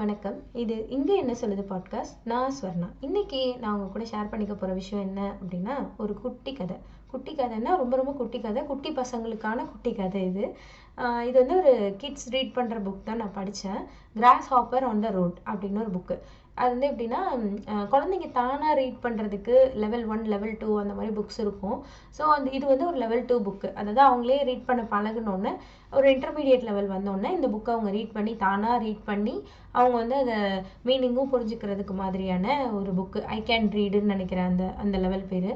வணக்கம். இது இங்க என்ன சொல்லுது பாட்காஸ்ட். நான் ஸ்வர்ணா. இன்னைக்கு நான் உங்க கூட ஷேர் பண்ணிக்க போற விஷயம் என்ன அப்படின்னா, ஒரு குட்டி கதை. குட்டி கதைன்னா ரொம்ப ரொம்ப குட்டி கதை. குட்டி பசங்களுக்கான குட்டி கதை இது. இது வந்து ஒரு கிட்ஸ் ரீட் பண்ற புக் தான் நான் படித்தேன். Cross hopper on the road அப்படின்னு ஒரு புக்கு. அது வந்து எப்படின்னா, குழந்தைங்க தானாக ரீட் பண்ணுறதுக்கு லெவல் 1 லெவல் 2 அந்த மாதிரி புக்ஸ் இருக்கும். ஸோ இது வந்து ஒரு லெவல் 2 புக்கு. அதாவது அவங்களே ரீட் பண்ண பழகுனோன்னே, ஒரு இன்டர்மீடியட் லெவல் வந்தோடனே இந்த புக்கை அவங்க ரீட் பண்ணி தானாக ரீட் பண்ணி அவங்க வந்து அதை மீனிங்கும் புரிஞ்சுக்கிறதுக்கு மாதிரியான ஒரு புக்கு. ஐ கேன் ரீடுன்னு நினைக்கிறேன் அந்த அந்த லெவல் பேர்.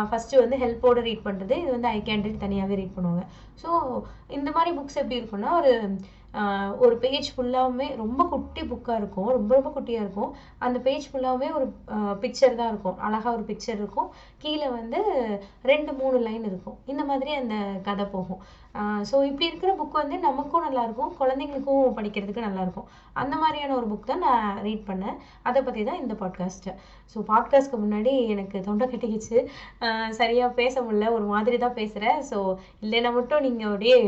ஃபஸ்ட்டு வந்து ஹெல்ப்போடு ரீட் பண்ணுறது, இது வந்து ஐ கேன் ரீட் தனியாகவே ரீட் பண்ணுவாங்க. ஸோ இந்த மாதிரி புக்ஸ் எப்படி இருக்குன்னா, ஒரு பேஜ் ஃபுல்லாகவுமே ரொம்ப குட்டி புக்காக இருக்கும், ரொம்ப ரொம்ப குட்டியாக இருக்கும். அந்த பேஜ் ஃபுல்லாகவுமே ஒரு பிக்சர் தான் இருக்கும், அழகாக ஒரு பிக்சர் இருக்கும். கீழே வந்து 2-3 லைன் இருக்கும். இந்த மாதிரி அந்த கதை போகும். ஸோ இப்படி இருக்கிற புக் வந்து நமக்கும் நல்லாயிருக்கும், குழந்தைங்களுக்கும் படிக்கிறதுக்கு நல்லாயிருக்கும். அந்த மாதிரியான ஒரு புக் தான் நான் ரீட் பண்ணேன். அதை பற்றி தான் இந்த பாட்காஸ்ட்டு. ஸோ பாட்காஸ்ட்க்கு முன்னாடி எனக்கு தொண்டை கட்டிக்கிச்சு, சரியாக பேச முடியல, ஒரு மாதிரி தான் பேசுகிறேன். ஸோ இல்லைன்னா மட்டும் நீங்கள் அப்படியே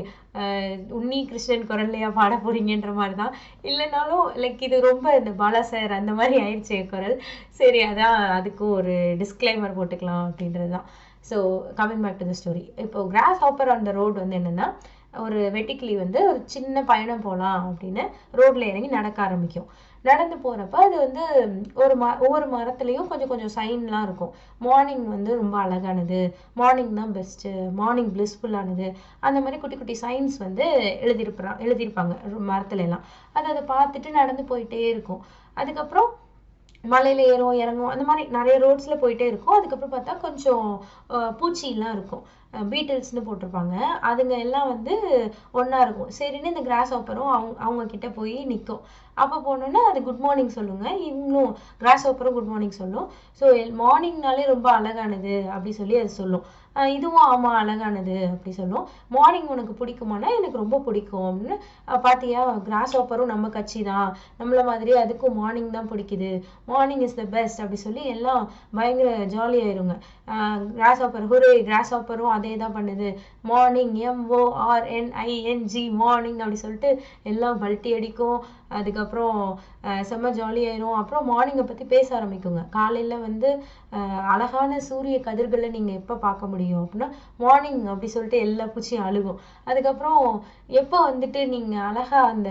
உன்னி கிருஷ்ணன் குரல்லையா பாட போறீங்கன்ற மாதிரி தான். இல்லைனாலும் லைக் இது ரொம்ப இந்த பாலா சார் அந்த மாதிரி ஆயிடுச்சு என் குரல். சரி, அதான் அதுக்கும் ஒரு டிஸ்க்ளைமர் போட்டுக்கலாம் அப்படின்றது தான். So coming back to the story. இப்போ grasshopper on the road வந்து என்னென்னா, ஒரு வெட்டுக்கிளி வந்து ஒரு சின்ன பயணம் போகலாம் அப்படின்னு ரோட்டில் இறங்கி நடக்க ஆரம்பிக்கும். நடந்து போகிறப்ப அது வந்து ஒவ்வொரு மரத்துலேயும் கொஞ்சம் கொஞ்சம் சைன்லாம் இருக்கும். மார்னிங் வந்து ரொம்ப அழகானது, மார்னிங் தான் பெஸ்ட்டு, மார்னிங் பிளிஸ்ஃபுல்லானது, அந்த மாதிரி குட்டி குட்டி சைன்ஸ் வந்து எழுதியிருப்பாங்க மரத்துல எல்லாம். அதை பார்த்துட்டு நடந்து போயிட்டே இருக்கும். அதுக்கப்புறம் மலையில ஏறும் இறங்கும், அந்த மாதிரி நிறைய ரோட்ஸில் போயிட்டே இருக்கும். அதுக்கப்புறம் பார்த்தா கொஞ்சம் பூச்சிலாம் இருக்கும், பீட்டில்ஸ்னு போட்டிருப்பாங்க. அதுங்க எல்லாம் வந்து ஒன்றா இருக்கும். சரின்னு இந்த கிராஸ் ஹாப்பரும் அவங்க கிட்ட போய் நிற்கும். அப்போ போனோன்னா அது குட் மார்னிங் சொல்லுங்க. இவங்களும் கிராஸ் ஹாப்பரும் குட் மார்னிங் சொல்லும். ஸோ மார்னிங்னாலே ரொம்ப அழகானது அப்படி சொல்லி அது சொல்லும். இதுவும் ஆமாம் அழகானது அப்படி சொல்லும். மார்னிங் உனக்கு பிடிக்குமானா எனக்கு ரொம்ப பிடிக்கும் அப்படின்னு. பார்த்தியா, கிராஸ் ஹாப்பரும் நம்ம கட்சி தான், நம்மள மாதிரி அதுக்கும் மார்னிங் தான் பிடிக்குது, மார்னிங் இஸ் த பெஸ்ட் அப்படி சொல்லி எல்லாம் பயங்கர ஜாலியாயிருங்க. கிராஸ் ஹாப்பர் ஹூரே, கிராஸ் ஹாப்பரும் அதே தான் பண்ணுது, மார்னிங் MORNING மார்னிங் அப்படி சொல்லிட்டு எல்லாம் பல்ட்டி அடிக்கும். அதுக்கப்புறம் செம்ம ஜாலியாயிரும். அப்புறம் மார்னிங்கை பற்றி பேச ஆரம்பிக்குங்க. காலையில் வந்து அழகான சூரிய கதிர்களை நீங்கள் எப்போ பார்க்க முடியும் அப்படின்னா மார்னிங் அப்படி சொல்லிட்டு எல்லா பூச்சியும் அழுகும். அதுக்கப்புறம் எப்போ வந்துட்டு நீங்கள் அழகாக அந்த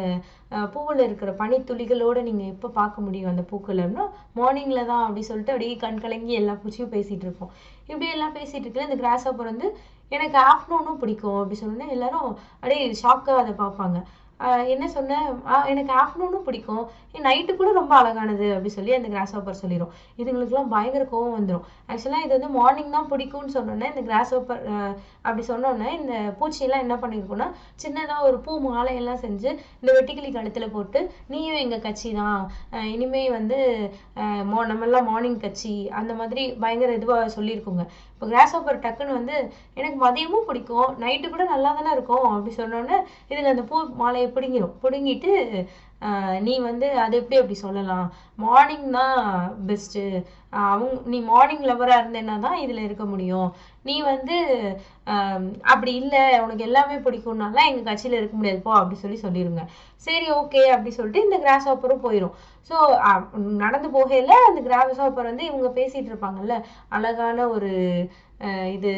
பூவில் இருக்கிற பனித்துளிகளோடு நீங்கள் எப்போ பார்க்க முடியும் அந்த பூக்கள் அப்படின்னா மார்னிங்கில் தான் அப்படி சொல்லிட்டு அப்படியே கண் கலங்கி எல்லா பூச்சியும் பேசிகிட்டு இருப்போம். இப்படி எல்லாம் பேசிகிட்டு இருக்கல இந்த கிராஸ் ஹாப்பர் வந்து எனக்கு ஆஃப்டர்நூனும் பிடிக்கும் அப்படி சொன்னோன்னே எல்லாரும் அப்படியே ஷாக்காக அதை பார்ப்பாங்க. என்ன சொன்னேன், எனக்கு ஆஃப்டர்நூனும் பிடிக்கும், நைட்டு கூட ரொம்ப அழகானது அப்படி சொல்லி அந்த கிராஸ் ஹாப்பர் சொல்லிடும். இதுங்களுக்குலாம் பயங்கர கோவம் வந்துடும். ஆக்சுவலாக இது வந்து மார்னிங் தான் பிடிக்கும்னு சொன்னோன்னே இந்த கிராஸ் ஹாப்பர் அப்படி சொன்னோன்னே இந்த பூச்சியெல்லாம் என்ன பண்ணியிருக்குன்னா, சின்னதாக ஒரு பூ மாலையெல்லாம் செஞ்சு இந்த வெட்டுக்கிளி கழுத்தில் போட்டு, நீயும் எங்கள் கட்சி தான், இனிமேல் வந்து நம்மெல்லாம் மார்னிங் கட்சி அந்த மாதிரி பயங்கர இதுவாக சொல்லியிருக்குங்க. இப்போ கிராஸ் ஹாப்பர் டக்குன்னு வந்து எனக்கு மதியமும் பிடிக்கும், நைட்டு கூட நல்லா தானே இருக்கும் அப்படி சொன்னோன்னே இதில் அந்த பூ மாலையை பிடுங்கிட்டு நீ வந்து அது எப்படி அப்படி சொல்லலாம், மார்னிங் தான் பெஸ்ட்டு, நீ மார்னிங் லவராக இருந்தேன்னா தான் இதில் இருக்க முடியும், நீ வந்து அப்படி இல்லை உனக்கு எல்லாமே பிடிக்கும்னாலாம் எங்கள் கட்சியில் இருக்க முடியாது போ அப்படி சொல்லிடுங்க. சரி ஓகே அப்படி சொல்லிட்டு இந்த கிராஸ் ஹாப்பரும் போயிடும். ஸோ நடந்து போகையில் அந்த கிராஸ் ஹாப்பர் வந்து இவங்க பேசிகிட்டு இருப்பாங்கல்ல, அழகான ஒரு இது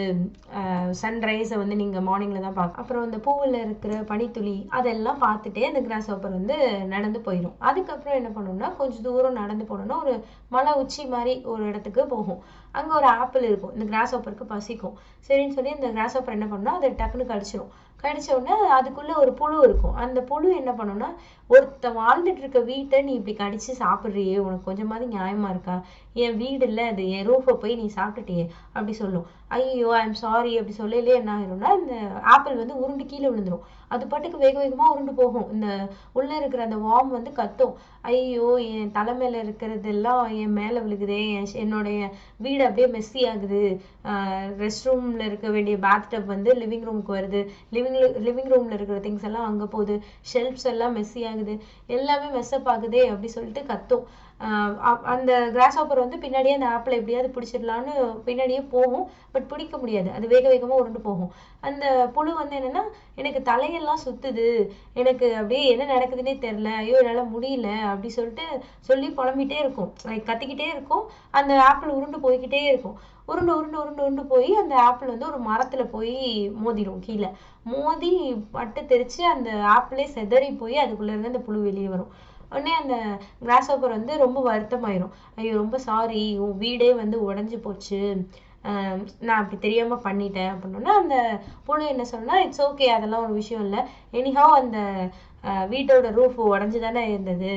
சன்ரைஸை வந்து நீங்கள் மார்னிங்கில் தான் பார்க்க, அப்புறம் அந்த பூவில் இருக்கிற பனித்துளி அதெல்லாம் பார்த்துட்டே அந்த கிராஸ் ஹாப்பர் வந்து நடந்து போயிடும். அதுக்கப்புறம் என்ன பண்ணணும்னா, கொஞ்சம் தூரம் நடந்து போனோம்னா ஒரு மலை உச்சி மாதிரி ஒரு இடத்துக்கு போகும். அங்கே ஒரு ஆப்பிள் இருக்கும். இந்த கிராஸ் ஹாப்பருக்கு பசிக்கும். சரின்னு சொல்லி இந்த கிராஸ் ஹாப்பர் என்ன பண்ணால் அதை டக்குன்னு கடிச்சிடும். கடிச்ச உடனே அதுக்குள்ளே ஒரு புழு இருக்கும். அந்த புழு என்ன பண்ணுன்னா, ஒருத்தன் வாழ்ந்துட்டு இருக்க வீட்டை நீ இப்படி கடிச்சு சாப்பிட்றியே, உனக்கு கொஞ்சமாவது நியாயமா இருக்கா, என் வீடு இல்லை அது, என் ரூஃபை போய் நீ சாப்பிட்டுட்டியே அப்படி சொல்லும். ஐயோ ஐ எம் சாரி அப்படி சொல்லலே என்ன ஆயிரும்னா, இந்த ஆப்பிள் வந்து உருண்டு கீழே விழுந்துடும். அது பாட்டுக்கு வேக வேகமாக உருண்டு போகும். இந்த உள்ளே இருக்கிற அந்த வார்ம் வந்து கத்தும், ஐயோ என் தலைமையில் இருக்கிறதெல்லாம் என் மேலே விழுகுதே, என்னுடைய வீடு அப்படியே மெஸ்ஸி ஆகுது, ரெஸ்ட் ரூமில் இருக்க வேண்டிய பாத் டப் வந்து லிவிங் ரூமுக்கு வருது, லிவிங் லிவிங் ரூம்ல இருக்கிற திங்ஸ் எல்லாம் அங்க போகுது, ஷெல்ஃப்ஸ் எல்லாம் மெஸ்ஸி ஆகுது, எல்லாமே மெஸ்அப் ஆகுதே அப்படி சொல்லிட்டு கத்தும். அந்த கிராஸ் ஹாப்பர் வந்து பின்னாடியே அந்த ஆப்பிளை எப்படியாவது பிடிச்சிடலான்னு பின்னாடியே போகும். பட் பிடிக்க முடியாது, அது வேக வேகமா உருண்டு போகும். அந்த புழு வந்து என்னன்னா, எனக்கு தலையெல்லாம் சுத்துது, எனக்கு அப்படியே என்ன நடக்குதுன்னே தெரியல, ஐயோ என்னால முடியல அப்படி சொல்லிட்டு சொல்லி புலம்பிட்டே இருக்கும், கத்திக்கிட்டே இருக்கும். அந்த ஆப்பிள் உருண்டு போய்கிட்டே இருக்கும். உருண்டு உருண்டு உருண்டு உருண்டு போய் அந்த ஆப்பிள் வந்து ஒரு மரத்துல போய் மோதிடும். கீழே மோதி பட்டு தெரிச்சு அந்த ஆப்பிளே செதறி போய் அதுக்குள்ள இருந்து அந்த புழு வெளியே வரும். உடனே அந்த கிராஸ் ஹாப்பர் வந்து ரொம்ப வருத்தமாயிரும். ஐயோ ரொம்ப சாரி, உன் வீடே வந்து உடைஞ்சு போச்சு, நான் அப்படி தெரியாம பண்ணிட்டேன் அப்படின்னா அந்த புழு என்ன சொன்னா, இட்ஸ் ஓகே, அதெல்லாம் ஒரு விஷயம் இல்லை, எனிஹாவ் அந்த வீட்டோட ரூஃப் உடஞ்சு தானே இருந்தது,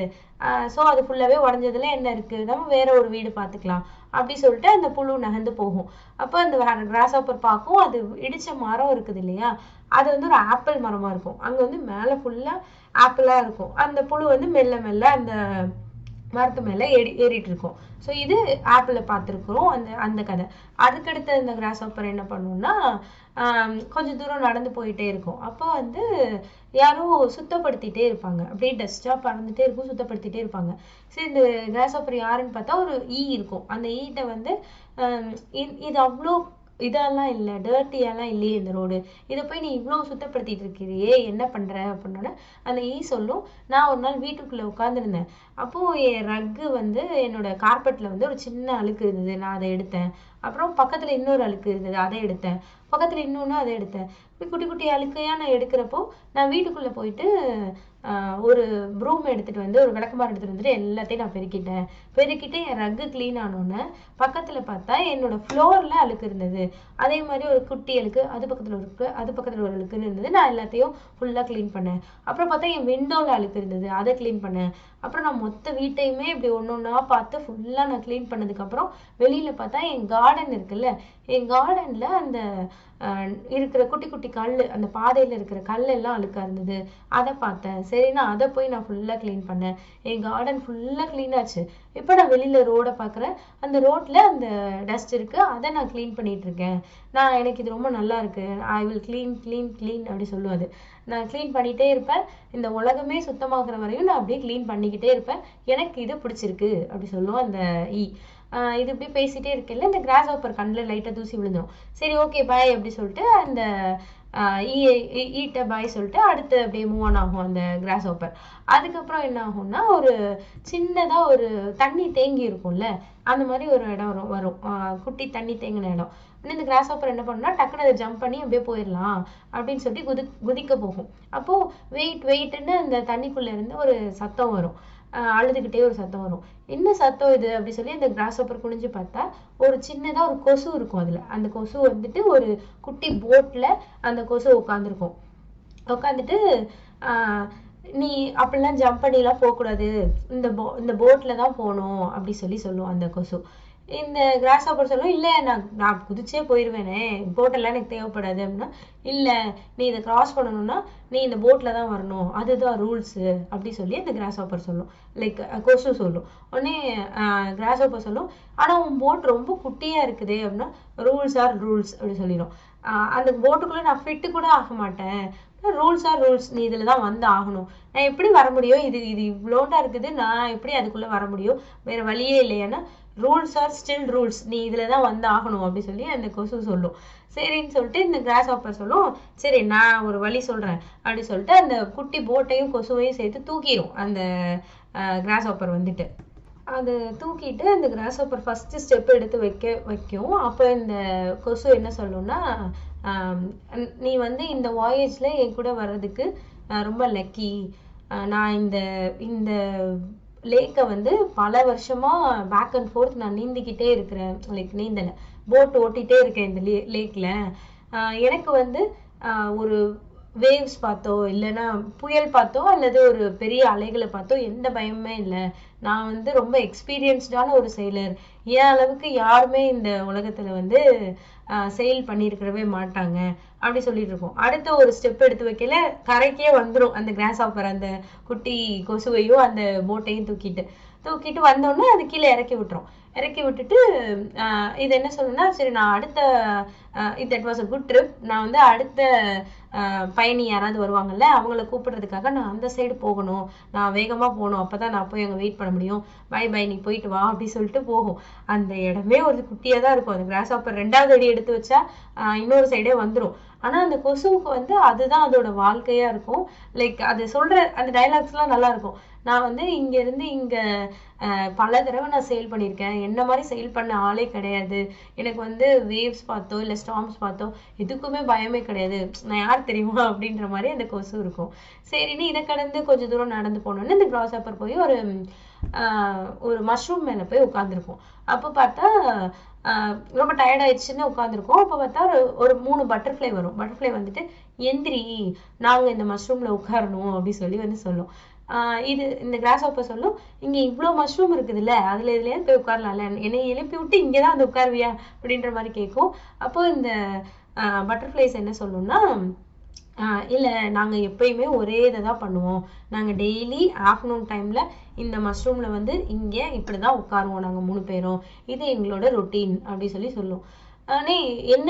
ஸோ அது ஃபுல்லாவே உடஞ்சதுல என்ன இருக்கு, நம்ம வேற ஒரு வீடு பார்த்துக்கலாம் அப்படி சொல்லிட்டு அந்த புழு நகர்ந்து போகும். அப்போ அந்த கிராஸ் ஹாப்பர் பார்க்கும், அது இடிச்ச மரம் இருக்குது இல்லையா, அது வந்து ஒரு ஆப்பிள் மரமா இருக்கும். அங்க வந்து மேல ஃபுல்லா ஆப்பிளா இருக்கும். அந்த புழு வந்து மெல்ல மெல்ல அந்த மரத்து மேல ஏறிட்டு இருக்கும். ஸோ இது ஆப்பிள பார்த்துருக்குறோம் அந்த அந்த கதை. அதுக்கடுத்து இந்த கிராஸ் ஹாப்பர் என்ன பண்ணும்னா, கொஞ்சம் தூரம் நடந்து போயிட்டே இருக்கும். அப்போ வந்து யாரோ சுத்தப்படுத்திட்டே இருப்பாங்க, அப்படியே டஸ்டா பறந்துட்டே இருக்கும், சுத்தப்படுத்திட்டே இருப்பாங்க. சரி இந்த கிராஸ் ஹாப்பர் யாருன்னு பார்த்தா ஒரு ஈ இருக்கும். அந்த ஈட்ட வந்து இது அவ்வளோ இதெல்லாம் இல்லை, டர்ட்டியெல்லாம் இல்லையே இந்த ரோடு, இதை போய் நீ இவ்வளோ சுத்தப்படுத்திட்டு இருக்கிறியே, என்ன பண்ற அப்படின்னோட அந்த ஈ சொல்லும், நான் ஒரு நாள் வீட்டுக்குள்ள உட்காந்துருந்தேன், அப்போ என் ரக்கு வந்து என்னோட கார்பெட்ல வந்து ஒரு சின்ன அழுக்கு இருந்தது, நான் அதை எடுத்தேன். அப்புறம் பக்கத்துல இன்னொரு அழுக்கு இருந்தது, அதை எடுத்தேன். பக்கத்துல இன்னொன்னு அதை எடுத்தேன். இப்படி குட்டி குட்டி அழுக்கையா நான் எடுக்கிறப்போ நான் வீட்டுக்குள்ள போயிட்டு ஒரு ப்ரூம் எடுத்துட்டு வந்து, ஒரு விளக்குமாறு எடுத்துட்டு வந்துட்டு எல்லாத்தையும் நான் பெருக்கிட்டு என் ரக்கு கிளீன் ஆனோன்னு பக்கத்துல பார்த்தா என்னோட ஃப்ளோர்ல அழுக்கு இருந்தது. அதே மாதிரி ஒரு குட்டி அழுக்கு அது பக்கத்துல இருக்கு, அது பக்கத்துல ஒரு அழுக்குன்னு இருந்தது. நான் எல்லாத்தையும் ஃபுல்லா கிளீன் பண்ணேன். அப்புறம் பார்த்தா என் விண்டோல அழுக்கு இருந்தது, அதை கிளீன் பண்ணேன். அப்புறம் நான் மொத்த வீட்டையுமே இப்படி ஒன்னொன்னா பார்த்து ஃபுல்லா நான் கிளீன் பண்ணதுக்கு அப்புறம் வெளியில பார்த்தா என் கார்டன் இருக்குல்ல, என் கார்டன்ல அந்த இருக்கிற குட்டி குட்டி கல், அந்த பாதையில இருக்கிற கல் எல்லாம் அழுக்கா இருந்தது, அதை பார்த்தேன். சரி நான் அதை போய் நான் ஃபுல்லா கிளீன் பண்ணேன். என் கார்டன் ஃபுல்லா கிளீன் ஆச்சு. இப்போ நான் வெளியில ரோட பாக்குறேன், அந்த ரோட்ல அந்த டஸ்ட் இருக்கு, அதை நான் கிளீன் பண்ணிட்டு இருக்கேன். எனக்கு இது ரொம்ப நல்லா இருக்கு, I will clean clean clean அப்படி சொல்லுவாது. நான் கிளீன் பண்ணிட்டே இருப்பேன், இந்த உலகமே சுத்தமாக்குற வரையும் நான் அப்படியே கிளீன் பண்ணிக்கிட்டே இருப்பேன், எனக்கு இது பிடிச்சிருக்கு அப்படி சொல்லுவோம் அந்த ஈ. இது இப்படி பேசிட்டே இருக்கல இந்த கிராஸ் ஹாப்பர் கண்ணில் லைட்டா தூசி விழுந்துடும். சரி ஓகே பாய் அப்படி சொல்லிட்டு அந்த ஈட்ட பாய் சொல்லிட்டு அடுத்து அப்படியே மூவ் ஆன் ஆகும் அந்த கிராஸ் ஹாப்பர். அதுக்கப்புறம் என்ன ஆகும்னா, ஒரு சின்னதா ஒரு தண்ணி தேங்கி இருக்கும்ல, அந்த மாதிரி ஒரு இடம் வரும், குட்டி தண்ணி தேங்கின இடம். இந்த கிராஸ் ஹாப்பர் என்ன பண்ணுன்னா, டக்குனு அதை ஜம்ப் பண்ணி அப்படியே போயிடலாம் அப்படின்னு சொல்லிட்டு குதிக்க போகும். அப்போ வெயிட்னு அந்த தண்ணிக்குள்ள இருந்து ஒரு சத்தம் வரும், அழுதுகிட்டே ஒரு சத்தம் வரும். என்ன சத்தம் இது அப்படி சொல்லி அந்த கிராஸ் ஹாப்பர் குனிஞ்சு பார்த்தா ஒரு சின்னதா ஒரு கொசு இருக்கும். அதுல அந்த கொசு வந்துட்டு ஒரு குட்டி போட்ல அந்த கொசு உட்காந்துருக்கும். உட்காந்துட்டு நீ அப்படிலாம் ஜம்ப் பண்ணிலாம் போகக்கூடாது, இந்த போட்ல தான் போகணும் அப்படி சொல்லும் அந்த கொசு. இந்த கிராஸ் ஹாப்பர் சொல்லும், இல்லை நான் குதிச்சே போயிடுவேனே, போட்டெல்லாம் எனக்கு தேவைப்படாது அப்படின்னா, இல்லை நீ இதை கிராஸ் பண்ணணும்னா நீ இந்த போட்டில் தான் வரணும், அதுதான் ரூல்ஸு அப்படி சொல்லி அந்த கிராஸ் ஹாப்பர் சொல்லும், லைக் கொசு சொல்லும். உடனே கிராஸ் ஹாப்பர் சொல்லும், ஆனால் உன் போட் ரொம்ப குட்டியாக இருக்குதே அப்படின்னா, ரூல்ஸ் ஆர் ரூல்ஸ் அப்படி சொல்லிடும். அந்த போட்டுக்குள்ளே நான் ஃபிட்டு கூட ஆக மாட்டேன், ரூல்ஸ் ஆர் ரூல்ஸ், நீ இதில் தான் வந்து ஆகணும், நான் எப்படி வர முடியும், இது இவ்வளோண்டா இருக்குது, நான் எப்படி அதுக்குள்ளே வர முடியும், வேறு வழியே இல்லையானா ரூல்ஸ் ஆர் ஸ்டில் ரூல்ஸ், நீ இதில் தான் வந்து ஆகணும் அப்படி சொல்லி அந்த கொசு சொல்லும். சரின்னு சொல்லிட்டு இந்த கிராஸ் ஹாப்பர் சொல்லும், சரி நான் ஒரு வழி சொல்கிறேன் அப்படி சொல்லிட்டு அந்த குட்டி போட்டையும் கொசுவையும் சேர்த்து தூக்கிடும் அந்த கிராஸ் ஹாப்பர் வந்துட்டு. அதை தூக்கிட்டு அந்த கிராஸ் ஹாப்பர் ஃபர்ஸ்ட் ஸ்டெப் எடுத்து வைக்கும். அப்போ இந்த கொசு என்ன சொல்லும்னா, நீ வந்து இந்த வாயேஜ்ல என் கூட வர்றதுக்கு ரொம்ப லக்கி, நான் இந்த லேக்கை வந்து பல வருஷமா பேக் அண்ட் ஃபோர்த் நான் நீந்திக்கிட்டே இருக்கிறேன், லைக் நீந்தலை, போட் ஓட்டிகிட்டே இருக்கேன் இந்த லேக்ல, எனக்கு வந்து ஒரு வேவ்ஸ் பார்த்தோ இல்லைன்னா புயல் பார்த்தோ அல்லது ஒரு பெரிய அலைகளை பார்த்தோ எந்த பயமுமே இல்லை, நான் வந்து ரொம்ப எக்ஸ்பீரியன்ஸ்டான ஒரு செயலர், என் அளவுக்கு யாருமே இந்த உலகத்துல வந்து செயல் பண்ணியிருக்கவே மாட்டாங்க அப்படி சொல்லிட்டு இருக்கோம். அடுத்த ஒரு ஸ்டெப் எடுத்து வைக்கல கரைக்கே வந்துடும் அந்த கிராஸ் ஆப்பர், அந்த குட்டி கொசுவையும் அந்த போட்டையும் தூக்கிட்டு வந்தோடனே அது கீழே இறக்கி விட்டுரும். இறக்கி விட்டுட்டு இது என்ன சொல்லுன்னா, சரி நான் அடுத்த that was a good trip, நான் வந்து அடுத்த பயணி யாராவது வருவாங்கல்ல அவங்கள கூப்பிடுறதுக்காக நான் அந்த சைடு போகணும், நான் வேகமா போகணும், அப்பதான் நான் போய் அங்க வெயிட் பண்ண முடியும், பை பை நீ போயிட்டு வா அப்படி சொல்லிட்டு போகும். அந்த இடமே ஒரு குட்டியா தான் இருக்கும். அந்த கிராஸ் ஆப்பர் 2வது அடி எடுத்து வச்சா இன்னொரு சைடே வந்துடும். ஆனா அந்த கொசுவுக்கு வந்து அதுதான் அதோட வாழ்க்கையா இருக்கும். லைக் அது சொல்ற அந்த டைலாக்ஸ் எல்லாம் நல்லா இருக்கும். நான் வந்து இங்க இருந்து இங்க பல தடவை நான் சேல் பண்ணியிருக்கேன், என்ன மாதிரி சேல் பண்ண ஆளே கிடையாது, எனக்கு வந்து வேவ்ஸ் பார்த்தோ இல்லை ஸ்டார்ம்ஸ் பார்த்தோ எதுக்குமே பயமே கிடையாது, நான் யார் தெரியுமா அப்படின்ற மாதிரி அந்த கொசு இருக்கும். சரின்னு இதை கடந்து கொஞ்சம் தூரம் நடந்து போனோன்னு இந்த கிராஸ் ஆப்பர் போய் ஒரு மஷ்ரூம் மேலே போய் உட்காந்துருக்கும். அப்போ பார்த்தா ரொம்ப டயர்ட் ஆயிடுச்சுன்னு உட்காந்துருக்கோம். அப்போ பார்த்தா ஒரு 3 பட்டர்ஃப்ளை வரும். பட்டர்ஃப்ளை வந்துட்டு எந்திரி, நாங்க இந்த மஷ்ரூம்ல உட்காரணும் அப்படி சொல்லி வந்து சொல்லும். இது இந்த கிராஸ் ஆப்பர் சொல்லும், இங்க இவ்வளோ மஷ்ரூம் இருக்குதுல்ல, அதுல இதுலயே போய் உட்காரலாம்ல, என்னை எழுப்பி விட்டு இங்கதான் வந்து உட்காருவியா அப்படின்ற மாதிரி கேட்கும். அப்போ இந்த பட்டர்ஃப்ளைஸ் என்ன சொல்லும்னா, இல்ல நாங்க எப்பயுமே ஒரே இதை தான் பண்ணுவோம், நாங்க டெய்லி ஆஃப்டர்நூன் டைம்ல இந்த மஷ்ரூம்ல வந்து இங்க இப்படிதான் உட்காருவோம் நாங்க 3 பேரும், இது எங்களோட ரொட்டீன் அப்படி சொல்லி சொல்லும். ஆனே என்ன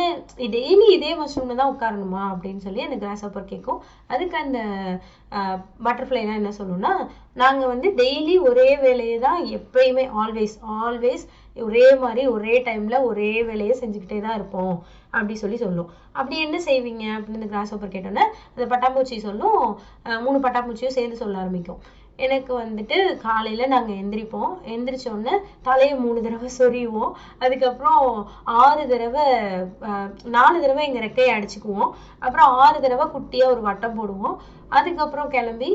டெய்லி இதே மஷ்ரூம்ல தான் உட்காரணுமா அப்படின்னு சொல்லி அந்த கிராஸ் ஆப்பர் கேட்கும். அதுக்கு அந்த பட்டர்ஃப்ளைலாம் என்ன சொல்லும்னா, நாங்க வந்து டெய்லி ஒரே வேலையை தான் எப்பயுமே ஆல்வேஸ் ஒரே மாதிரி ஒரே டைம்ல ஒரே வேலையை செஞ்சுக்கிட்டே தான் இருப்போம் அப்படி சொல்லி சொல்லும். அப்படி என்ன செய்வீங்க அப்படின்னு இந்த கிராஸ் ஆப்பர் கேட்டோன்னே அந்த பட்டாம்பூச்சி சொல்லும், 3 பட்டாம்பூச்சியும் சேர்ந்து சொல்ல ஆரம்பிக்கும். எனக்கு வந்துட்டு காலையில நாங்க எந்திரிச்ச உடனே தலையை 3 தடவை சொறிவோம், அதுக்கப்புறம் 4 தடவை எங்க ரெக்கையை அடிச்சுக்குவோம், அப்புறம் 6 தடவை குட்டியா ஒரு வட்டம் போடுவோம், அதுக்கப்புறம் கிளம்பி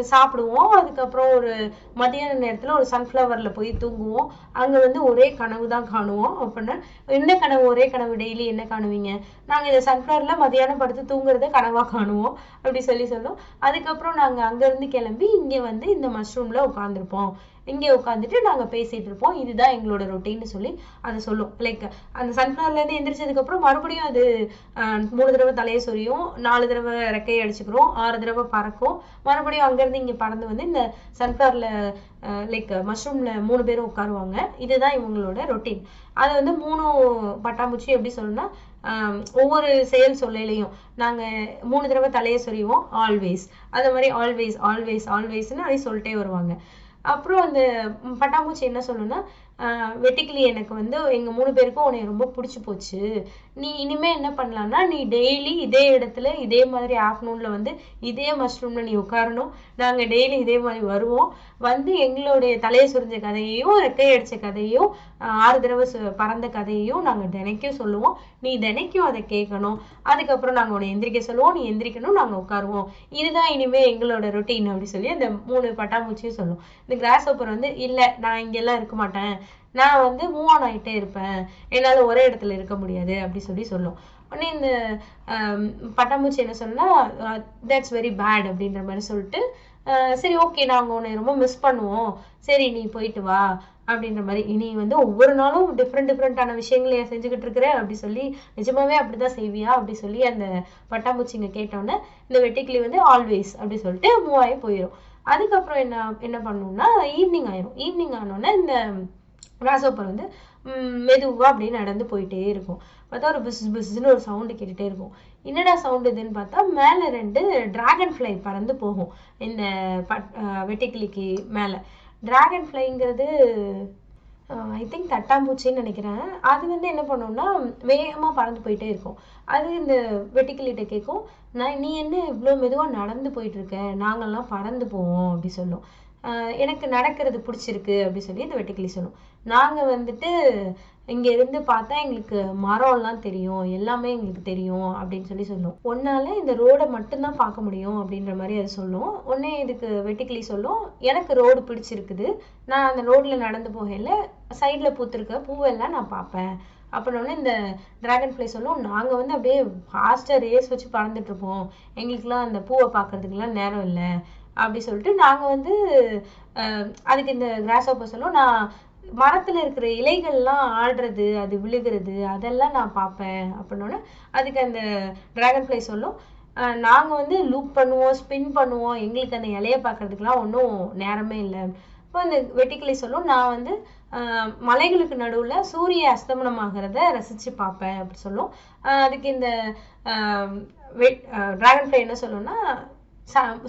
சாப்பிடுவோம், அதுக்கப்புறம் ஒரு மதியான நேரத்துல ஒரு சன்ஃப்ளவர்ல போய் தூங்குவோம், அங்க வந்து ஒரே கனவு தான் காணுவோம். அப்படின்னா என்ன கனவு, ஒரே கனவு டெய்லி என்ன காணுவீங்க, நாங்க இந்த சன்ஃப்ளவர்ல மதியானம் படுத்து தூங்குறத கனவா காணுவோம் அப்படி சொல்லும். அதுக்கப்புறம் நாங்க அங்க இருந்து கிளம்பி இங்க வந்து இந்த மஷ்ரூம்ல உட்கார்ந்துருப்போம், இங்கே உட்காந்துட்டு நாங்க பேசிட்டு இருப்போம், இதுதான் எங்களோட ரொட்டீன்னு சொல்லி அதை சொல்லும். லைக் அந்த சன்ஃப்ளவர்ல இருந்து எந்திரிச்சதுக்கு அப்புறம் மறுபடியும் அது 3 தடவை தலையை சொரியும், 4 தடவை ரெக்கையை அடிச்சுக்கிறோம், 6 தடவை பறக்கும், மறுபடியும் அங்கிருந்து இங்க பறந்து வந்து இந்த சன்ஃப்ளவர்ல லைக் மஷ்ரூம்ல 3 பேரும் உட்காருவாங்க. இதுதான் இவங்களோட ரொட்டீன். அதை வந்து 3 பட்டாம்பூச்சி எப்படி சொல்லணும்னா, ஒவ்வொரு செயல் சொல்லையிலையும் நாங்க 3 தடவை தலையை சொறிவோம், ஆல்வேஸ், அது மாதிரி ஆல்வேஸ்ன்னு அப்படி சொல்லிட்டே வருவாங்க. அப்புறம் அந்த பட்டாம்பூச்சி என்ன சொல்லுன்னா, வெட்டிக்கிளி எனக்கு வந்து எங்க 3 பேருக்கும் உன்னை ரொம்ப பிடிச்சி போச்சு, நீ இனிமே என்ன பண்ணலாம்னா, நீ டெய்லி இதே இடத்துல இதே மாதிரி ஆஃப்டர்நூன்ல வந்து இதே மஷ்ரூம்ல நீ உட்காரணும், நாங்க டெய்லி இதே மாதிரி வருவோம், வந்து எங்களுடைய தலையை சுரிஞ்ச கதையையும் ரெக்கை அடிச்ச கதையையும் 6 தடவை பறந்த கதையையும் நாங்க தினைக்கும் சொல்லுவோம், நீ தினைக்கும் அதை கேட்கணும், அதுக்கப்புறம் நாங்க உன்னை எந்திரிக்க சொல்லுவோம், நீ எந்திரிக்கணும், நாங்க உட்காருவோம், இதுதான் இனிமே எங்களோட ரொட்டீன் அப்படி சொல்லி அந்த 3 பட்டாம்பூச்சியும் சொல்லும். இந்த கிராஸ் ஆப்பர் வந்து இல்ல நான் இங்கெல்லாம் இருக்க மாட்டேன், நான் வந்து மூவ் ஆன் ஆகிட்டே இருப்பேன், என்னால ஒரே இடத்துல இருக்க முடியாது அப்படி சொல்லும். உடனே இந்த பட்டாம்பூச்சி என்ன சொன்னா, தட்ஸ் வெரி பேட் அப்படின்ற மாதிரி சொல்லிட்டு, சரி ஓகே நாங்க உன்னை ரொம்ப மிஸ் பண்ணுவோம், சரி நீ போயிட்டு வா அப்படின்ற மாதிரி, இனி வந்து ஒவ்வொரு நாளும் டிஃப்ரெண்டான விஷயங்களை செஞ்சுக்கிட்டு இருக்கிற அப்படி சொல்லி, நிஜமாவே அப்படிதான் செய்வியா அப்படி சொல்லி அந்த பட்டாம்பூச்சிங்க கேட்டோன்னே இந்த வெட்டுக்கிளி வந்து ஆல்வேஸ் அப்படி சொல்லிட்டு மூவ் ஆகி போயிடும். அதுக்கப்புறம் என்ன பண்ணணும்னா, ஈவினிங் ஆயிரும். ஈவினிங் ஆனோடனே இந்த கிராஸ் ஆப்பர் வந்து மெதுவா அப்படியே நடந்து போயிட்டே இருக்கும். பார்த்தா ஒரு பிஸ்ன்னு ஒரு சவுண்டு கேட்டுட்டே இருக்கும். என்னடா சவுண்ட் இதுன்னு பார்த்தா மேல 2 டிராகன் ஃப்ளை பறந்து போகும் இந்த வெட்டுக்கிளிக்கு மேல. டிராகன் ஃப்ளைங்கிறது ஐ திங்க் தட்டாம்பூச்சின்னு நினைக்கிறேன். அது வந்து என்ன பண்ணும்னா வேகமா பறந்து போயிட்டே இருக்கும். அது இந்த வெட்டுக்கிளிகிட்ட கேட்கும், நீ என்ன இவ்வளோ மெதுவா நடந்து போயிட்டு இருக்க, நாங்கெல்லாம் பறந்து போவோம் அப்படி சொல்லும். எனக்கு நடக்கிறது பிடிச்சிருக்கு அப்படி சொல்லி இந்த வெட்டுக்கிளி சொல்லும். நாங்க வந்துட்டு இங்க இருந்து பார்த்தா எங்களுக்கு மரம்லாம் தெரியும், எல்லாமே எங்களுக்கு தெரியும் அப்படின்னு சொல்லும். ஒன்னால இந்த ரோடை மட்டும்தான் பார்க்க முடியும் அப்படின்ற மாதிரி அது சொல்லும். உடனே இதுக்கு வெட்டுக்கிளி சொல்லும், எனக்கு ரோடு பிடிச்சிருக்குது, நான் அந்த ரோட்ல நடந்து போகல சைட்ல பூத்திருக்க பூவெல்லாம் நான் பார்ப்பேன் அப்படின்னோடனே இந்த டிராகன் ஃப்ளை சொல்லும், நாங்க வந்து அப்படியே ஃபாஸ்டா ரேஸ் வச்சு பறந்துட்டு இருப்போம், எங்களுக்குலாம் அந்த பூவை பார்க்கறதுக்குலாம் நேரம் இல்லை அப்படி சொல்லிட்டு நாங்க வந்து அதுக்கு இந்த கிராஸ் ஆப்பர் சொல்லும், மரத்துல இருக்கிற இலைகள்லாம் ஆடுறது, அது விழுகிறது, அதெல்லாம் நான் பார்ப்பேன் அப்படின்னோடனே அதுக்கு அந்த டிராகன் ஃப்ளை சொல்லும், நாங்க வந்து லூப் பண்ணுவோம், ஸ்பின் பண்ணுவோம், எங்களுக்கு அந்த இலையை பார்க்கறதுக்குலாம் ஒன்றும் நேரமே இல்லை. இப்போ அந்த வெட்டுக்கிளி சொல்லும், நான் வந்து மலைகளுக்கு நடுவுல சூரிய அஸ்தமனம் ஆகிறத ரசிச்சு பார்ப்பேன் அப்படி சொல்லும். அதுக்கு இந்த டிராகன் ஃப்ளை என்ன சொல்லும்னா,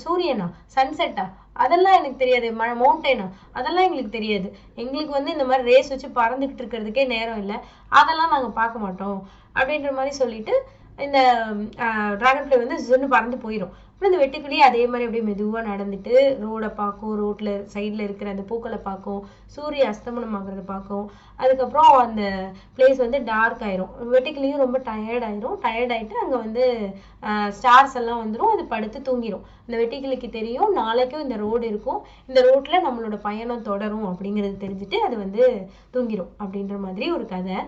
சூரியனா, சன்செட்டா, அதெல்லாம் எனக்கு தெரியாது, மவுண்டெயினா, அதெல்லாம் எங்களுக்கு தெரியாது, எங்களுக்கு வந்து இந்த மாதிரி ரேஸ் வச்சு பறந்துகிட்டு இருக்கிறதுக்கே நேரம் இல்லை, அதெல்லாம் நாங்க பார்க்க மாட்டோம் அப்படின்ற மாதிரி சொல்லிட்டு இந்த டிராகன் ஃப்ளை வந்து ஜின்னு பறந்து போயிடும். அப்புறம் இந்த வெட்டுக்கிளி அதே மாதிரி அப்படியே மெதுவா நடந்துட்டு ரோடை பார்க்கும், ரோட்ல சைட்ல இருக்கிற அந்த பூக்களை பார்க்கும், சூரிய அஸ்தமனம் ஆகுறத பார்க்கும். அதுக்கப்புறம் அந்த பிளேஸ் வந்து டார்க் ஆயிரும், வெட்டுக்கிளியும் ரொம்ப டயர்ட் ஆயிட்டு அங்க வந்து ஸ்டார்ஸ் எல்லாம் வந்துடும், அது படுத்து தூங்கிடும். இந்த வெட்டுக்கிளிக்கு தெரியும் நாளைக்கும் இந்த ரோடு இருக்கும், இந்த ரோட்ல நம்மளோட பயணம் தொடரும் அப்படிங்கிறது தெரிஞ்சுட்டு அது வந்து தூங்கிடும் அப்படின்ற மாதிரி ஒரு கதை.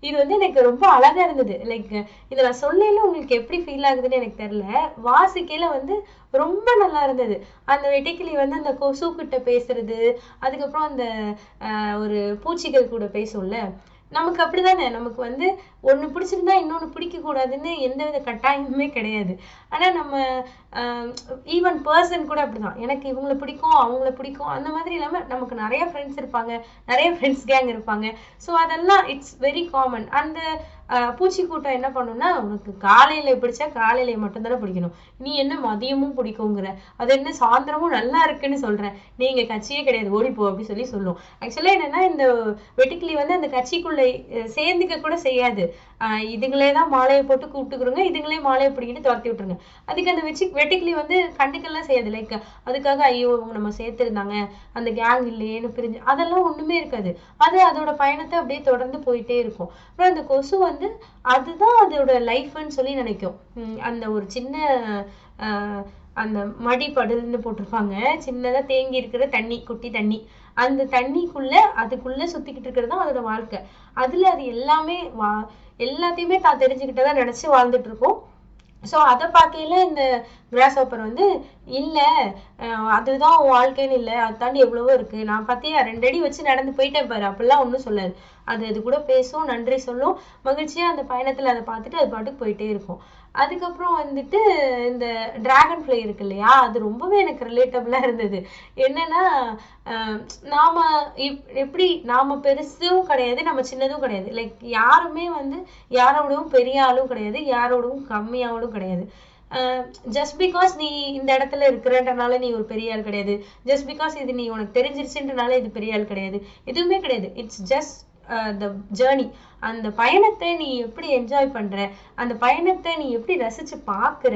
இது வந்து எனக்கு ரொம்ப அழகா இருந்தது. லைக் இதை நான் சொல்லல உங்களுக்கு எப்படி ஃபீல் ஆகுதுன்னு எனக்கு தெரியல, வாசிக்கையில வந்து ரொம்ப நல்லா இருந்தது. அந்த வெட்டுக்கிளி வந்து அந்த கொசு கிட்ட பேசுறது, அதுக்கப்புறம் அந்த ஒரு பூச்சிகள் கூட பேசும்ல, நமக்கு அப்படிதானே, நமக்கு வந்து ஒண்ணு பிடிச்சிருந்தா இன்னொன்னு பிடிக்க கூடாதுன்னு எந்த வித கட்டாயமுமே கிடையாது. ஆனா நம்ம ஈவன் பர்சன் கூட அப்படிதான், எனக்கு இவங்களை பிடிக்கும் அவங்கள பிடிக்கும் அந்த மாதிரி இல்லாம நமக்கு நிறைய ஃப்ரெண்ட்ஸ் இருப்பாங்க, நிறைய ஃப்ரெண்ட்ஸ் கேங் இருப்பாங்க. ஸோ அதெல்லாம் இட்ஸ் வெரி காமன். அந்த பூச்சி கூட்டம் என்ன பண்ணும்னா, உனக்கு காலையில பிடிச்சா காலையில மட்டும் தானே பிடிக்கணும், நீ என்ன மதியமும் பிடிக்குங்கிற, அது என்ன சாயந்தரமும் நல்லா இருக்குன்னு சொல்றேன், நீங்க கட்சியே கிடையாது ஓடிப்போ அப்படி சொல்லி சொல்லும். ஆக்சுவலா என்னன்னா, இந்த வெட்டுக்கிளி வந்து அந்த கட்சிக்குள்ள சேர்ந்துக்க கூட செய்யாது, இதுங்களே தான் மாலையை போட்டு கூப்பிட்டுக்கிறோங்க, இதுங்களே மாலையை பிடிக்கிட்டு துரத்தி விட்டுருங்க. அதுக்கு அந்த வெட்டுக்கிளி வந்து கண்டுக்கெல்லாம் செய்யாது. லைக் அதுக்காக ஐயோ இவங்க நம்ம சேர்த்துருந்தாங்க அந்த கேங் இல்லையேன்னு பிரிஞ்சு அதெல்லாம் ஒண்ணுமே இருக்காது, அது அதோட பயணத்தை அப்படியே தொடர்ந்து போயிட்டே இருக்கும். அப்புறம் அந்த கொசு வந்து அதுதான் அதோட லைஃப்னு சொல்லி நினைக்கும். அந்த ஒரு சின்ன அந்த மடி படல்னு போட்டிருப்பாங்க, சின்னதா தேங்கி இருக்கிற தண்ணி, குட்டி தண்ணி, அந்த தண்ணிக்குள்ள அதுக்குள்ள சுத்திக்கிட்டு இருக்கிறது தான் அதோட வாழ்க்கை. அதுல அது எல்லாத்தையுமே தான் தெரிஞ்சுக்கிட்டதா நினைச்சு வாழ்ந்துட்டு இருக்கும். ஸோ அதை பார்க்கையில இந்த கிராஸ் ஹாப்பர் வந்து இல்லை அதுதான் வாழ்க்கைன்னு இல்லை, அது தாண்டி எவ்வளவோ இருக்கு, நான் பார்த்தியா 2 அடி வச்சு நடந்து போயிட்டேன் பாரு, அப்படிலாம் ஒன்றும் சொல்லாது. அது கூட பேசும், நன்றி சொல்லும், மகிழ்ச்சியா அந்த பயணத்துல அதை பார்த்துட்டு அது பாட்டுக்கு போயிட்டே இருக்கும். அதுக்கப்புறம் வந்துட்டு இந்த டிராகன் ஃப்ளை இருக்கு இல்லையா, அது ரொம்பவே எனக்கு ரிலேட்டபிளா இருந்தது. என்னன்னா நாம எப்படி நாம பெருசும் கிடையாது நம்ம சின்னதும் கிடையாது, லைக் யாருமே வந்து யாரோடவும் பெரிய ஆளும் கிடையாது, யாரோடவும் கம்மியாவும் கிடையாது. ஜஸ்ட் பிகாஸ் நீ இந்த இடத்துல இருக்கிறன்றனால நீ ஒரு பெரிய ஆள் கிடையாது, ஜஸ்ட் பிகாஸ் இது நீ உனக்கு தெரிஞ்சிருச்சுன்றனால இது பெரிய ஆள் கிடையாது, எதுவுமே கிடையாது. It's just the journey. அந்த பயணத்தை நீ எப்படி என்ஜாய் பண்ற, அந்த பயணத்தை நீ எப்படி ரசிச்சு பாக்குற,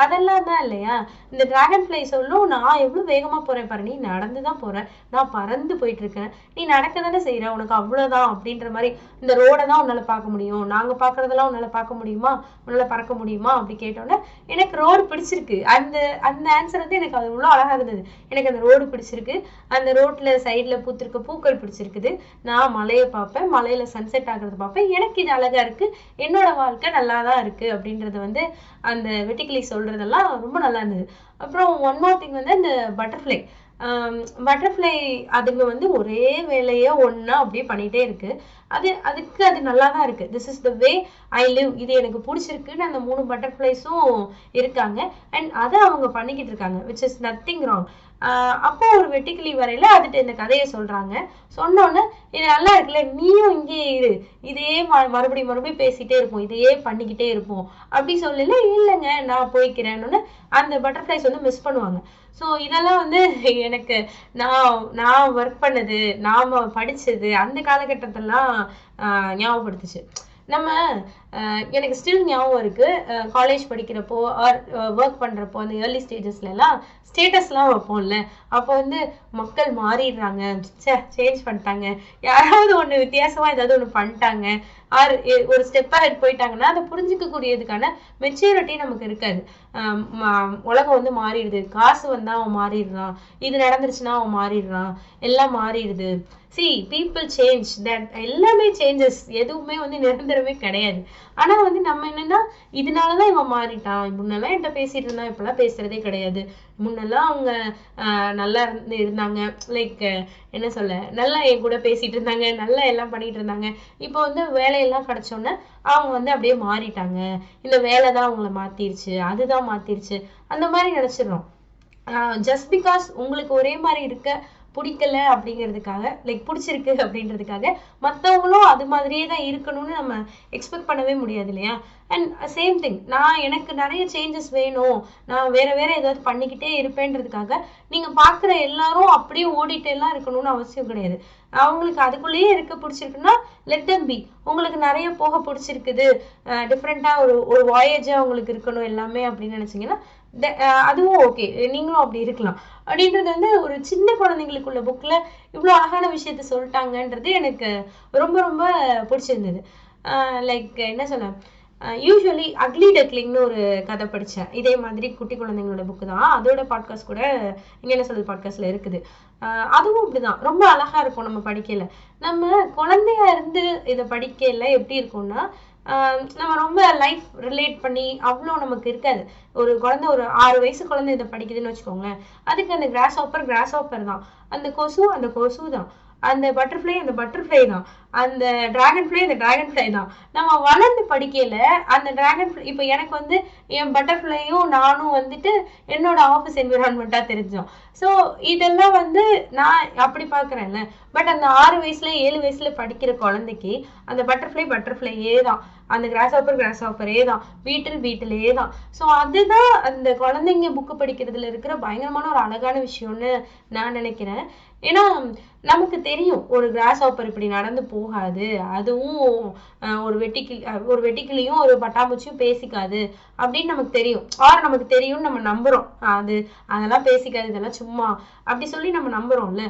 அதெல்லாம் தான் இல்லையா. இந்த டிராகன் ஃப்ளை சொல்லும், நான் எவ்வளவு வேகமா போறேன் பாரு, நீ நடந்துதான் போற, நான் பறந்து போயிட்டு இருக்கேன், நீ நடக்க தானே செய்யற, உனக்கு அவ்வளவுதான் அப்படின்ற மாதிரி. இந்த ரோட தான் உன்னால பார்க்க முடியும், நாங்க பாக்குறதெல்லாம் உன்னால பார்க்க முடியுமா, உன்னால பறக்க முடியுமா அப்படி கேட்டோன்னே எனக்கு ரோடு பிடிச்சிருக்கு. அந்த அந்த ஆன்சர் வந்து எனக்கு அது இவ்வளவு அழகா இருந்தது. எனக்கு அந்த ரோடு பிடிச்சிருக்கு, அந்த ரோட்ல சைட்ல பூத்திருக்க பூக்கள் பிடிச்சிருக்குது, நான் மலையை பார்ப்பேன், மலையில சன்செட் ஆகுறது பார்ப்பேன், எனக்கு இது அழகா இருக்கு, என்னோட வாழ்க்கை நல்லாதான் இருக்கு அப்படின்றது வந்து அந்த வெட்டுக்கிளி சொல்றதெல்லாம் ரொம்ப நல்லா இருந்தது. அப்புறம் ஒன் மோர் திங் வந்து அந்த பட்டர்ஃப்ளை அதுங்க வந்து ஒரே வேலையை ஒன்னா அப்படியே பண்ணிட்டே இருக்கு, அதுக்கு அது நல்லாதான் இருக்கு. This is the way I live, இது எனக்கு பிடிச்சிருக்குன்னு அந்த 3 பட்டர்ஃப்ளைஸும் இருக்காங்க, அண்ட் அதை அவங்க பண்ணிக்கிட்டு இருக்காங்க, விச் இஸ் நத்திங் ராங். அப்போ ஒரு வெட்டுக்கிளி வரையில அதுட்டு இந்த கதையை சொல்றாங்க. சொன்னோன்னு இது நல்லா இருக்குல்ல, நீயும் இங்கே இரு, இதே மறுபடியும் பேசிட்டே இருப்போம், இதையே பண்ணிக்கிட்டே இருப்போம் அப்படி சொல்லல, இல்லைங்க நான் போய்க்கிறேன்னு அந்த பட்டர்ஃப்ளைஸ் வந்து மிஸ் பண்ணுவாங்க. ஸோ இதெல்லாம் வந்து எனக்கு நான் ஒர்க் பண்ணது, நாம படிச்சது அந்த காலகட்டத்தெல்லாம் ஞாபகப்படுத்துச்சு. நம்ம எனக்கு ஸ்டில் ஞாபகம் இருக்கு, காலேஜ் படிக்கிறப்போ ஆர் ஒர்க் பண்றப்போ அந்த ஏர்லி ஸ்டேஜஸ்ல எல்லாம் ஸ்டேட்டஸ்லாம் வைப்போம்ல, அப்போ வந்து மக்கள் மாறிடுறாங்க, சேஞ்ச் பண்ணிட்டாங்க, யாராவது ஒண்ணு வித்தியாசமா ஏதாவது ஒண்ணு பண்ணிட்டாங்க, ஆர் ஒரு ஸ்டெப் ஹெட் போயிட்டாங்கன்னா அதை புரிஞ்சுக்க கூடியதுக்கான மெச்சூரிட்டி நமக்கு இருக்காது. உலகம் வந்து மாறிடுது, காசு வந்தா அவன் மாறிடுறான், இது நடந்துருச்சுன்னா அவன் மாறிடுறான், எல்லாம் மாறிடுது. See, people change, that எல்லாமே சேஞ்சஸ், எதுவுமே வந்து நிரந்தரமே கிடையாது. ஆனா வந்து நம்ம என்னன்னா இதனாலதான் இவன் மாறிட்டான், முன்னெல்லாம் என்கிட்ட பேசிட்டு இருந்தான் இப்பெல்லாம் பேசுறதே கிடையாது, முன்னெல்லாம் அவங்க நல்லா இருந்தாங்க, லைக் என்ன சொல்ல, நல்லா என் கூட பேசிட்டு இருந்தாங்க, நல்லா எல்லாம் பண்ணிட்டு இருந்தாங்க, இப்போ வந்து வேலையெல்லாம் கிடைச்சோன்னே அவங்க வந்து அப்படியே மாறிட்டாங்க, இந்த வேலைதான் அவங்கள மாத்திருச்சு, அதுதான் மாத்திருச்சு, அந்த மாதிரி நினைச்சிடறோம். ஜஸ்ட் பிகாஸ் உங்களுக்கு ஒரே மாதிரி இருக்க பிடிக்கல அப்படிங்கிறதுக்காக, லைக் பிடிச்சிருக்கு அப்படின்றதுக்காக மற்றவங்களும் அது மாதிரியே தான் இருக்கணும்னு நம்ம எக்ஸ்பெக்ட் பண்ணவே முடியாது இல்லையா. அண்ட் சேம் திங், எனக்கு நிறைய சேஞ்சஸ் வேணும், நான் வேற வேற ஏதாவது பண்ணிக்கிட்டே இருப்பேன்றதுக்காக நீங்க பாக்குற எல்லாரும் அப்படியே ஓடிட்டே எல்லாம் இருக்கணும்னு அவசியம் கிடையாது. அவங்களுக்கு அதுக்குள்ளேயே இருக்க பிடிச்சிருக்குன்னா லெட் தம் பி. உங்களுக்கு நிறைய போக பிடிச்சிருக்குது, டிஃப்ரெண்டா ஒரு வாயேஜா உங்களுக்கு இருக்கணும் எல்லாமே அப்படின்னு நினைச்சீங்கன்னா அதுவும் ஓகே, நீங்களும் அப்படி இருக்கலாம். அப்படின்றது வந்து ஒரு சின்ன குழந்தைங்களுக்குள்ள புக்ல இவ்வளவு அழகான விஷயத்த சொல்லிட்டாங்கன்றது எனக்கு ரொம்ப ரொம்ப பிடிச்சிருந்தது. லைக் என்ன சொல்ல, யூஸ்வலி அக்லி டக்லிங்னு ஒரு கதை படித்தேன், இதே மாதிரி குட்டி குழந்தைங்களோட புக்கு தான், அதோட பாட்காஸ்ட் கூட இங்கே என்ன சொல்றது பாட்காஸ்ட்ல இருக்குது. அதுவும் இப்படிதான் ரொம்ப அழகா இருக்கும். நம்ம படிக்கல, நம்ம குழந்தையா இருந்து இதை படிக்கல எப்படி இருக்கும்னா நம்ம ரொம்ப லைஃப் ரிலேட் பண்ணி அவ்வளோ நமக்கு இருக்காது. ஒரு குழந்தை, ஒரு 6 வயசு குழந்தை இதை படிக்குதுன்னு வச்சுக்கோங்களேன், அதுக்கு அந்த கிராஸ் ஹாப்பர் தான், அந்த கொசு தான், அந்த பட்டர்ஃப்ளை தான், அந்த டிராகன் ஃப்ளை தான். நம்ம வளர்ந்து படிக்கல அந்த டிராகன் ஃப்ளை, இப்போ எனக்கு வந்து என் பட்டர்ஃப்ளையும் நானும் வந்துட்டு என்னோட ஆஃபீஸ் என்விரான்மெண்ட்டாக தெரிஞ்சோம். ஸோ இதெல்லாம் வந்து நான் அப்படி பார்க்குறேன்ல. பட் அந்த 6 வயசுல 7 வயசுல படிக்கிற குழந்தைக்கு அந்த பட்டர்ஃப்ளையே தான், அந்த கிராஸ் ஹாப்பரே தான், பீட்டிலே தான். ஸோ அதுதான் அந்த குழந்தைங்க புக்கு படிக்கிறதுல இருக்கிற பயங்கரமான ஒரு அழகான விஷயம்னு நான் நினைக்கிறேன். ஏன்னா நமக்கு தெரியும் ஒரு கிராஸ் ஹாப்பர் இப்படி நடந்து போகாது, அதுவும் ஒரு வெட்டிக்கிளியும் ஒரு பட்டாம்பூச்சியும் பேசிக்காது அப்படின்னு நமக்கு தெரியும், நமக்கு தெரியும்னு நம்ம நம்புறோம். அதெல்லாம் பேசிக்காது, இதெல்லாம் சும்மா அப்படி சொல்லி நம்ம நம்புறோம்ல.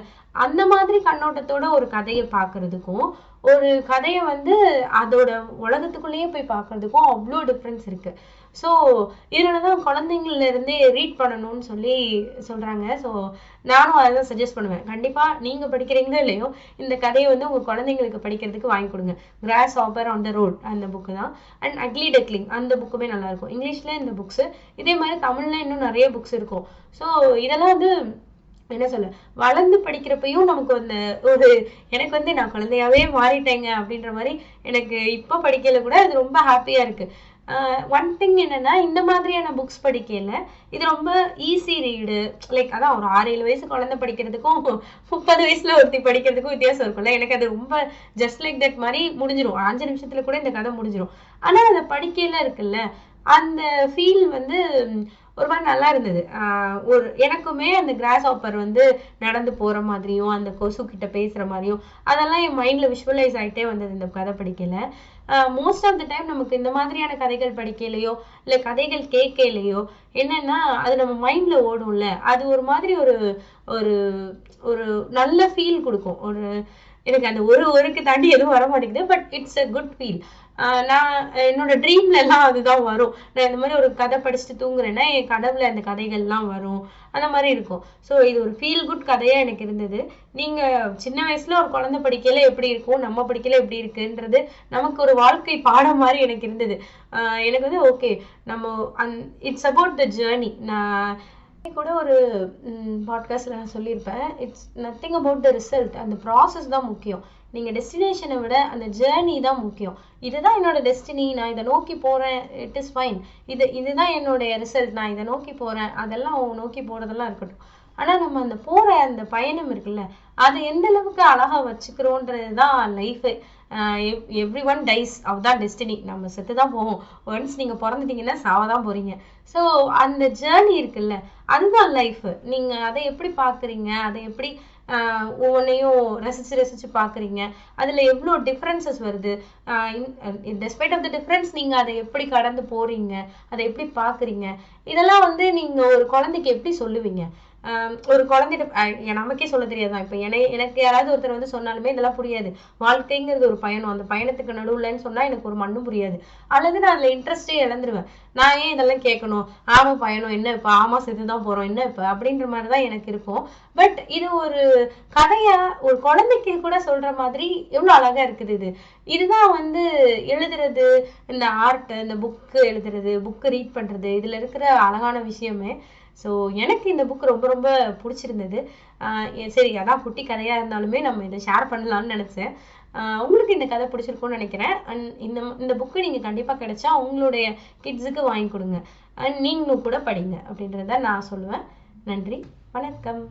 அந்த மாதிரி கண்ணோட்டத்தோட ஒரு கதையை பார்க்கறதுக்கும் ஒரு கதையை வந்து அதோட உலகத்துக்குள்ளேயே போய் பார்க்கறதுக்கும் அவ்வளோ டிஃப்ரென்ஸ் இருக்கு. ஸோ இதனாலதான் குழந்தைங்கள்ல இருந்தே ரீட் பண்ணணும்னு சொல்லி சொல்றாங்க. ஸோ நானும் அதை தான் சஜஸ்ட் பண்ணுவேன். கண்டிப்பா நீங்க படிக்கிறீங்களோ இல்லையோ இந்த கதையை வந்து உங்க குழந்தைங்களுக்கு படிக்கிறதுக்கு வாங்கி கொடுங்க. Cross hopper on the road அந்த புக்கு தான். அண்ட் அக்லி டக்லிங் அந்த புக்குமே நல்லா இருக்கும். இங்கிலீஷ்ல இந்த புக்ஸ், இதே மாதிரி தமிழ்ல இன்னும் நிறைய புக்ஸ் இருக்கும். ஸோ இதெல்லாம் வந்து என்ன சொல்ல, வளர்ந்து படிக்கிறப்பையும் நமக்கு அந்த எனக்கு வந்து நான் குழந்தையாவே மாறிட்டேங்க அப்படின்ற மாதிரி எனக்கு இப்ப படிக்கல கூட அது ரொம்ப ஹாப்பியா இருக்கு. ஒன் திங் என்னன்னா, இந்த மாதிரியான புக்ஸ் படிக்கல இது ரொம்ப ஈஸி ரீடு. லைக் அதான் ஒரு 6-7 வயசு குழந்தை படிக்கிறதுக்கும் 30 வயசுல ஒருத்தி படிக்கிறதுக்கும் வித்தியாசம் இருக்கும்ல. எனக்கு அது ரொம்ப ஜஸ்ட் லைக் தட் மாதிரி முடிஞ்சிடும், 5 நிமிஷத்துல கூட இந்த கதை முடிஞ்சிடும். ஆனா அதை படிக்கல இருக்குல்ல, அந்த ஃபீல் வந்து ஒரு மாதிரி நல்லா இருந்தது. எனக்குமே அந்த கிராஸ் ஹாப்பர் வந்து நடந்து போற மாதிரியும் அந்த கொசு கிட்ட பேசுற மாதிரியும் அதெல்லாம் என் மைண்ட்ல விஷுவலைஸ் ஆகிட்டே வந்தது இந்த கதை படிக்கல. மோஸ்ட் ஆஃப் த டைம் நமக்கு இந்த மாதிரியான கதைகள் படிக்கலையோ இல்ல கதைகள் கேட்கலையோ என்னன்னா அது நம்ம மைண்ட்ல ஓடும்ல, அது ஒரு மாதிரி ஒரு ஒரு நல்ல ஃபீல் கொடுக்கும். எனக்கு அந்த ஒருக்கு தாண்டி எதுவும் வர மாட்டேங்குது, but it's a good feel. நான் என்னோட ட்ரீம்ல எல்லாம் அதுதான் வரும். நான் இந்த மாதிரி ஒரு கதை படிச்சுட்டு தூங்குறேன்னா என் கனவுல அந்த கதைகள்லாம் வரும், அந்த மாதிரி இருக்கும். ஸோ இது ஒரு ஃபீல் குட் கதையா எனக்கு இருந்தது. நீங்க சின்ன வயசுல ஒரு குழந்தை படிக்கல எப்படி இருக்கும், நம்ம படிக்கல எப்படி இருக்குன்றது நமக்கு ஒரு வாழ்க்கை பாடம் மாதிரி எனக்கு இருந்தது. எனக்கு வந்து ஓகே, நம்ம இட்ஸ் அபவுட் த ஜேர்னி. நான் கூட ஒரு பாட்காஸ்ட்ல நான் சொல்லியிருப்பேன், it's nothing about the result. அந்த ப்ராசஸ் தான் முக்கியம். நீங்க டெஸ்டினேஷனை விட அந்த ஜேர்னி தான் முக்கியம். இதுதான் என்னோட டெஸ்டினி, நான் இதை நோக்கி போறேன், இட் இஸ் ஃபைன். இதுதான் என்னுடைய ரிசல்ட், நான் இதை நோக்கி போறேன், அதெல்லாம் நோக்கி போறதெல்லாம் இருக்கட்டும். ஆனா நம்ம அந்த போற அந்த பயணம் இருக்குல்ல, அதை எந்த அளவுக்கு அழகா வச்சுக்கிறோன்றதுதான் லைஃபு. எவ்ரி ஒன் டைஸ், அதுதான் டெஸ்டினி. நம்ம செத்துதான் போவோம். ஒன்ஸ் நீங்க பிறந்துட்டீங்கன்னா சாவதான் போறீங்க. ஸோ அந்த ஜேர்னி இருக்குல்ல, அதுதான் லைஃப். நீங்க அதை எப்படி பாக்குறீங்க, அதை எப்படி ஒவ்வொன்றையும் ரசிச்சு பாக்குறீங்க, அதுல எவ்வளோ டிஃப்ரென்சஸ் வருது, டெஸ்பைட் ஆஃப் த டிஃப்ரென்ஸ் நீங்க அதை எப்படி கடந்து போறீங்க, அதை எப்படி பாக்குறீங்க, இதெல்லாம் வந்து நீங்க ஒரு குழந்தைக்கு எப்படி சொல்லுவீங்க? ஒரு குழந்தைகிட்ட நமக்கே சொல்ல தெரியாதான். இப்போ எனக்கு யாராவது ஒருத்தர் வந்து சொன்னாலுமே இதெல்லாம் புரியாது. வாழ்க்கைங்கிறது ஒரு பயணம், அந்த பயணத்துக்கு நடுவுலன்னு சொன்னா எனக்கு ஒரு மண்ணும் புரியாது. அல்லது நான் அதுல இன்ட்ரெஸ்டே இழந்துருவேன். நான் ஏன் இதெல்லாம் கேட்கணும், ஆமா பயணம் என்ன இப்ப, ஆமா செத்துதான் போறோம் என்ன இப்ப அப்படின்ற மாதிரிதான் எனக்கு இருக்கும். பட் இது ஒரு கதையா ஒரு குழந்தைக்கு கூட சொல்ற மாதிரி எவ்வளவு அழகா இருக்குது. இதுதான் வந்து எழுதுறது, இந்த ஆர்ட், இந்த புக்கு எழுதுறது, புக்கு ரீட் பண்றது, இதுல இருக்கிற அழகான விஷயமே. ஸோ எனக்கு இந்த புக் ரொம்ப ரொம்ப பிடிச்சிருந்தது. சரி, அதான் குட்டி கதையா இருந்தாலுமே நம்ம இதை ஷேர் பண்ணலாம்னு நினைச்சேன். உங்களுக்கு இந்த கதை பிடிச்சிருக்கும்னு நினைக்கிறேன். அண்ட் இந்த புக்கு நீங்க கண்டிப்பா கிடைச்சா உங்களுடைய கிட்ஸுக்கு வாங்கி கொடுங்க. அண்ட் நீங்களும் கூட படிங்க அப்படின்றத நான் சொல்லுவேன். நன்றி, வணக்கம்.